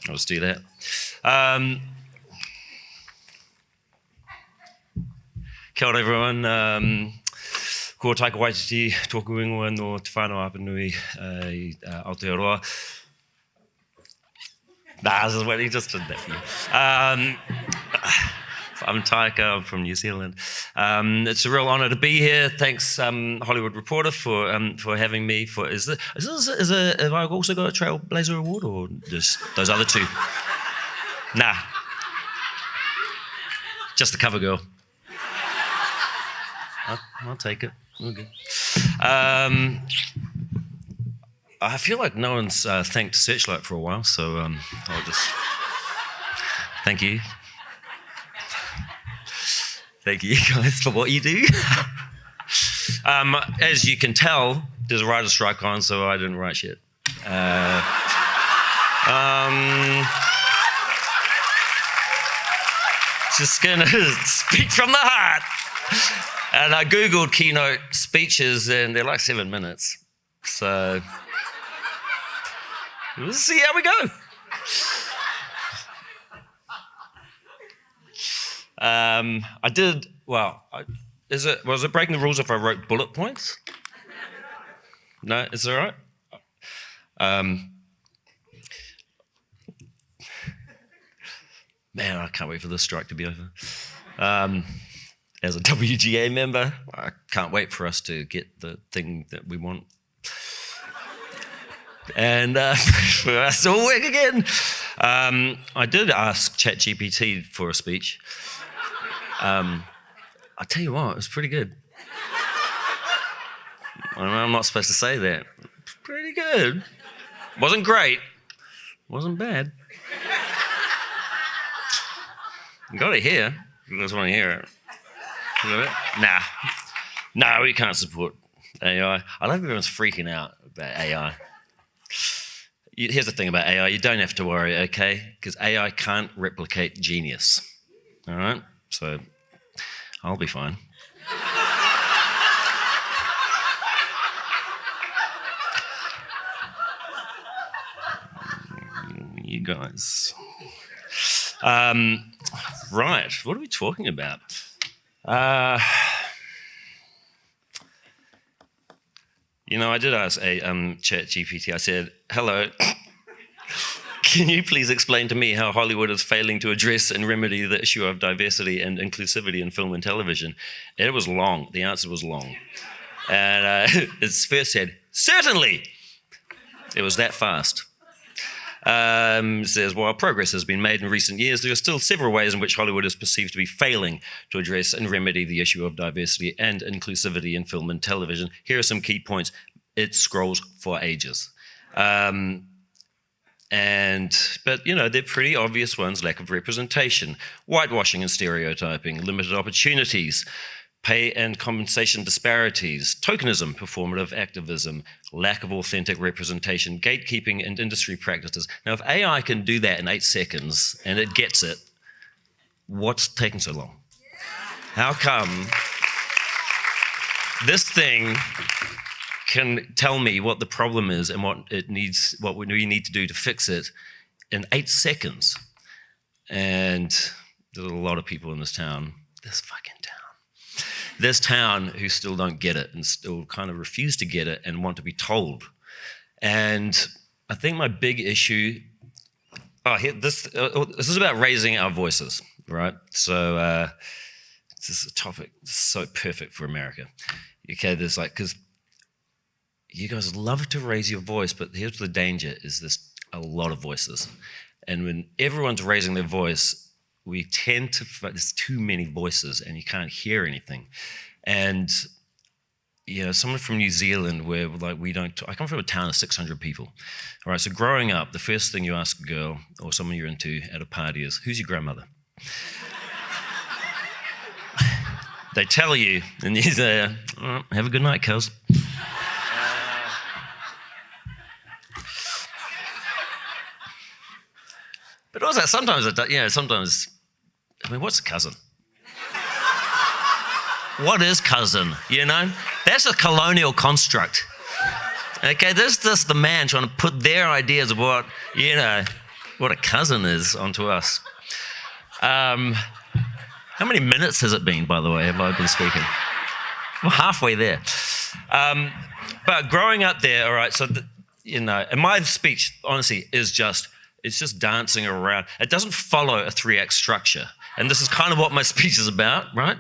I'll just do that. Kia ora everyone. Ko Taika Waititi, tōku ingoa no te whānau apanui i Aotearoa. Nah, this is what he just did that for you. I'm Taika, I'm from New Zealand. It's a real honour to be here. Thanks, Hollywood Reporter, for having me. Have I also got a Trailblazer Award, or just those other two? Nah, just the cover girl. I'll take it. Okay. I feel like no one's thanked Searchlight for a while, so I'll just thank you. Thank you guys for what you do. As you can tell, there's a writer's strike on, so I didn't write shit. Just gonna speak from the heart. And I Googled keynote speeches, and they're like 7 minutes. So we'll see how we go. Was it breaking the rules if I wrote bullet points? No, is it all right? Man, I can't wait for this strike to be over. As a WGA member, I can't wait for us to get the thing that we want. And for us to all work again. I did ask ChatGPT for a speech. I tell you what, it was pretty good. I'm not supposed to say that. Pretty good. Wasn't great. Wasn't bad. You got it here. You guys want to hear it? Nah. No, we can't support AI. I love everyone's freaking out about AI. Here's the thing about AI. You don't have to worry, okay? Because AI can't replicate genius. All right? So I'll be fine. You guys. Right, what are we talking about? I did ask a ChatGPT. I said, hello, can you please explain to me how Hollywood is failing to address and remedy the issue of diversity and inclusivity in film and television? It was long. The answer was long. And it first said, certainly. It was that fast. It says, while progress has been made in recent years, there are still several ways in which Hollywood is perceived to be failing to address and remedy the issue of diversity and inclusivity in film and television. Here are some key points. It scrolls for ages. But they're pretty obvious ones: lack of representation, whitewashing and stereotyping, limited opportunities, pay and compensation disparities, tokenism, performative activism, lack of authentic representation, gatekeeping and industry practices. Now, if AI can do that in 8 seconds and it gets it, what's taking so long? How come this thing can tell me what the problem is and what we need to do to fix it in 8 seconds? And there's a lot of people in this town, this town who still don't get it and still kind of refuse to get it and want to be told. And I think my big issue, this is about raising our voices, right? So this is a topic so perfect for America. Okay, because you guys love to raise your voice, but here's the danger, is there's a lot of voices. And when everyone's raising their voice, we tend to, there's too many voices and you can't hear anything. And, someone from New Zealand where I come from a town of 600 people. All right, so growing up, the first thing you ask a girl or someone you're into at a party is, who's your grandmother? They tell you, and you say, oh, have a good night, cuz. But also sometimes, what's a cousin? What is cousin, That's a colonial construct. Okay, this is the man trying to put their ideas of what, what a cousin is onto us. How many minutes has it been, by the way, have I been speaking? Well, halfway there. But growing up there, all right, so, and my speech, honestly, it's just dancing around. It doesn't follow a 3-act structure. And this is kind of what my speech is about, right?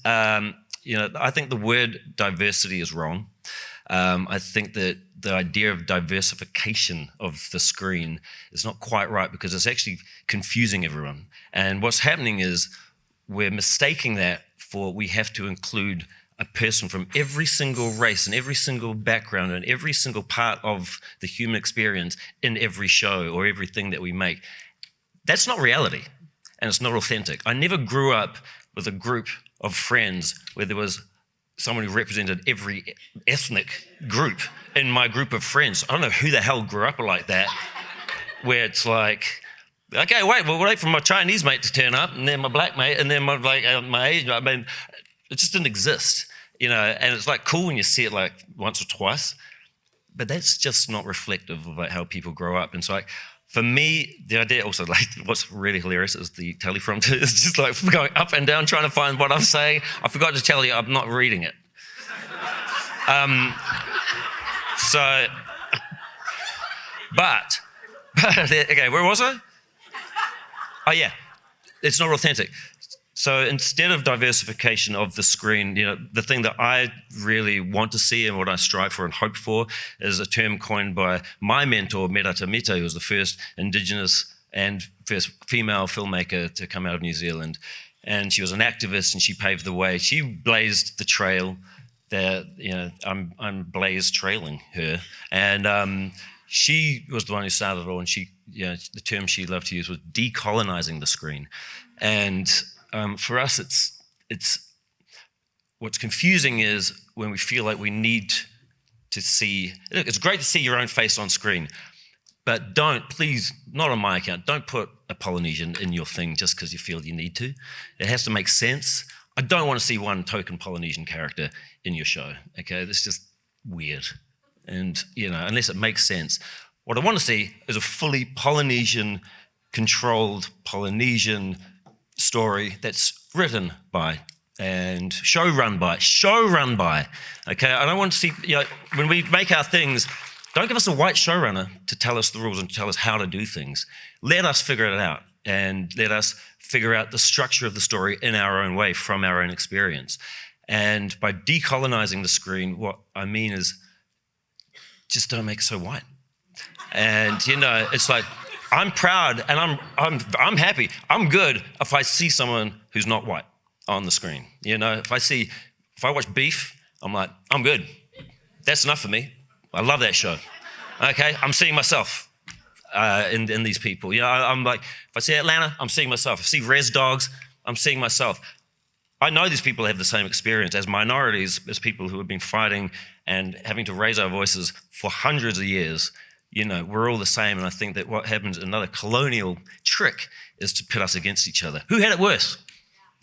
I think the word diversity is wrong. I think that the idea of diversification of the screen is not quite right because it's actually confusing everyone. And what's happening is we're mistaking that for we have to include a person from every single race and every single background and every single part of the human experience in every show or everything that we make. That's not reality, and it's not authentic. I never grew up with a group of friends where there was someone who represented every ethnic group in my group of friends. I don't know who the hell grew up like that, where it's like, okay, we'll wait for my Chinese mate to turn up, and then my black mate, and then my Asian. I mean, it just didn't exist, and it's like cool when you see it like once or twice, but that's just not reflective of like how people grow up. And so like, for me, the idea also, like, what's really hilarious is the teleprompter is just like going up and down trying to find what I'm saying. I forgot to tell you, I'm not reading it. But okay, where was I? Oh yeah, it's not authentic. So instead of diversification of the screen, the thing that I really want to see and what I strive for and hope for is a term coined by my mentor, Merata Mita, who was the first Indigenous and first female filmmaker to come out of New Zealand. And she was an activist and she paved the way. She blazed the trail that, I'm blazed trailing her. And she was the one who started it all. And the term she loved to use was decolonizing the screen. And for us, it's what's confusing is when we feel like we need to see. Look, it's great to see your own face on screen, but please, not on my account, don't put a Polynesian in your thing just because you feel you need to. It has to make sense. I don't want to see one token Polynesian character in your show. Okay, that's just weird, and unless it makes sense. What I want to see is a fully Polynesian-controlled Polynesian story that's written by and show run by. Okay, I don't want to see, when we make our things, don't give us a white showrunner to tell us the rules and tell us how to do things. Let us figure it out and let us figure out the structure of the story in our own way from our own experience. And by decolonizing the screen, what I mean is just don't make it so white. And it's like, I'm proud and I'm happy. I'm good if I see someone who's not white on the screen. If I watch Beef, I'm like, I'm good. That's enough for me. I love that show. Okay, I'm seeing myself in these people. I'm like, if I see Atlanta, I'm seeing myself. If I see Res Dogs, I'm seeing myself. I know these people have the same experience as minorities, as people who have been fighting and having to raise our voices for hundreds of years. We're all the same, and I think that what happens, another colonial trick, is to pit us against each other. Who had it worse?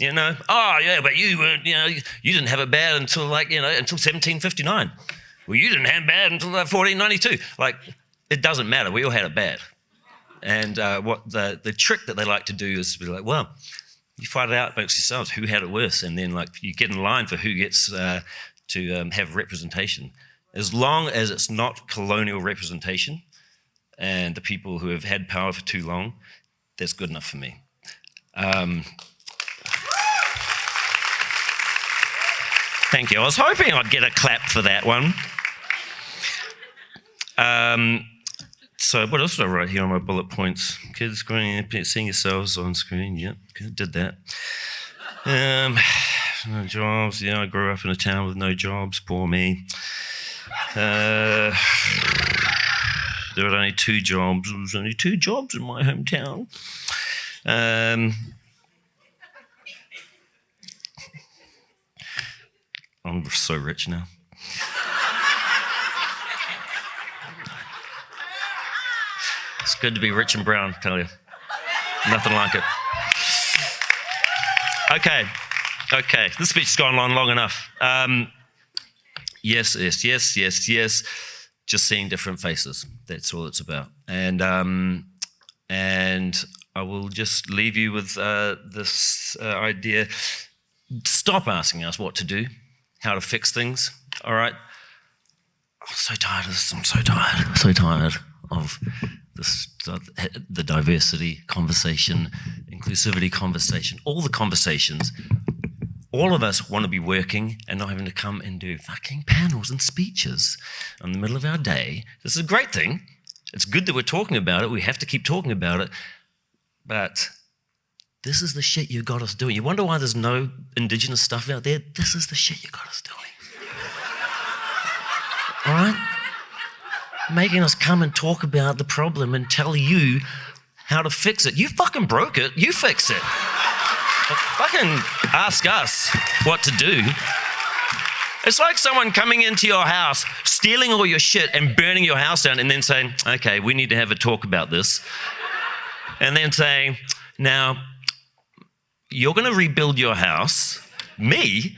Oh yeah, but you didn't have it bad until until 1759. Well, you didn't have it bad until 1492. Like, it doesn't matter. We all had it bad. And what the trick that they like to do is to be like, well, you fight it out amongst yourselves. Who had it worse? And then you get in line for who gets to have representation. As long as it's not colonial representation and the people who have had power for too long, that's good enough for me. Thank you. I was hoping I'd get a clap for that one. So what else did I write here on my bullet points? Kids seeing yourselves on screen. Yep, good, did that. No jobs. Yeah, I grew up in a town with no jobs. Poor me. There were only 2 jobs. There was only 2 jobs in my hometown. I'm so rich now. It's good to be rich and brown, I tell you. Nothing like it. Okay. This speech has gone on long enough. Yes. Just seeing different faces. That's all it's about. And And I will just leave you with this idea. Stop asking us what to do, how to fix things, all right? I'm so tired of this. I'm so tired of this, the diversity conversation, inclusivity conversation, all the conversations. All of us want to be working and not having to come and do fucking panels and speeches in the middle of our day. This is a great thing. It's good that we're talking about it. We have to keep talking about it. But this is the shit you got us doing. You wonder why there's no Indigenous stuff out there? This is the shit you got us doing. All right? Making us come and talk about the problem and tell you how to fix it. You fucking broke it. You fix it. Fucking ask us what to do. It's like someone coming into your house, stealing all your shit and burning your house down and then saying, okay, we need to have a talk about this. And then saying, now, you're going to rebuild your house, me,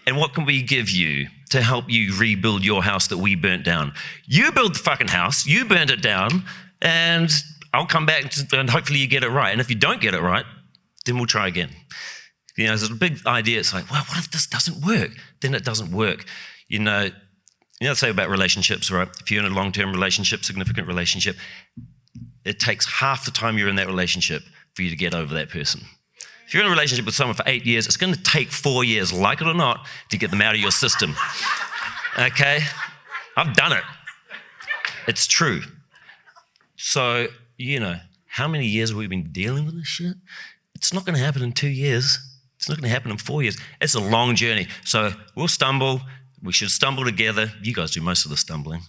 and what can we give you to help you rebuild your house that we burnt down? You build the fucking house, you burned it down, and I'll come back and hopefully you get it right. And if you don't get it right, then we'll try again. You know, there's a big idea. It's like, well, what if this doesn't work? Then it doesn't work. You know, say about relationships, right? If you're in a long-term relationship, significant relationship, it takes half the time you're in that relationship for you to get over that person. If you're in a relationship with someone for 8 years, it's going to take 4 years, like it or not, to get them out of your system. Okay? I've done it. It's true. So, you know, how many years have we been dealing with this shit? It's not going to happen in 2 years. It's not going to happen in 4 years. It's a long journey. So we'll stumble. We should stumble together. You guys do most of the stumbling.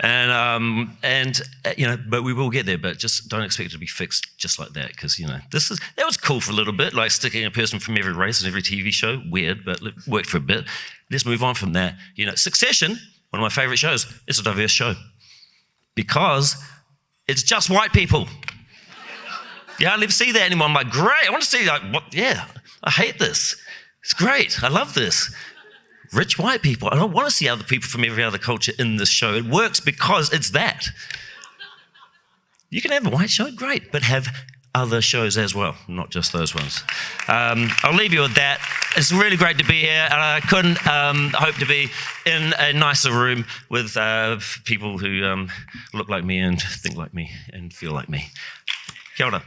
And you know, but we will get there. But just don't expect it to be fixed just like that, because you know that was cool for a little bit, like sticking a person from every race in every TV show. Weird, but it worked for a bit. Let's move on from that. You know, Succession, one of my favorite shows. It's a diverse show because it's just white people. Yeah, I never see that anymore. I'm like, great. I want to see like what? Yeah, I hate this. It's great. I love this. Rich white people. I don't want to see other people from every other culture in this show. It works because it's that. You can have a white show, great, but have other shows as well, not just those ones. I'll leave you with that. It's really great to be here, and I couldn't hope to be in a nicer room with people who look like me and think like me and feel like me. Kia ora.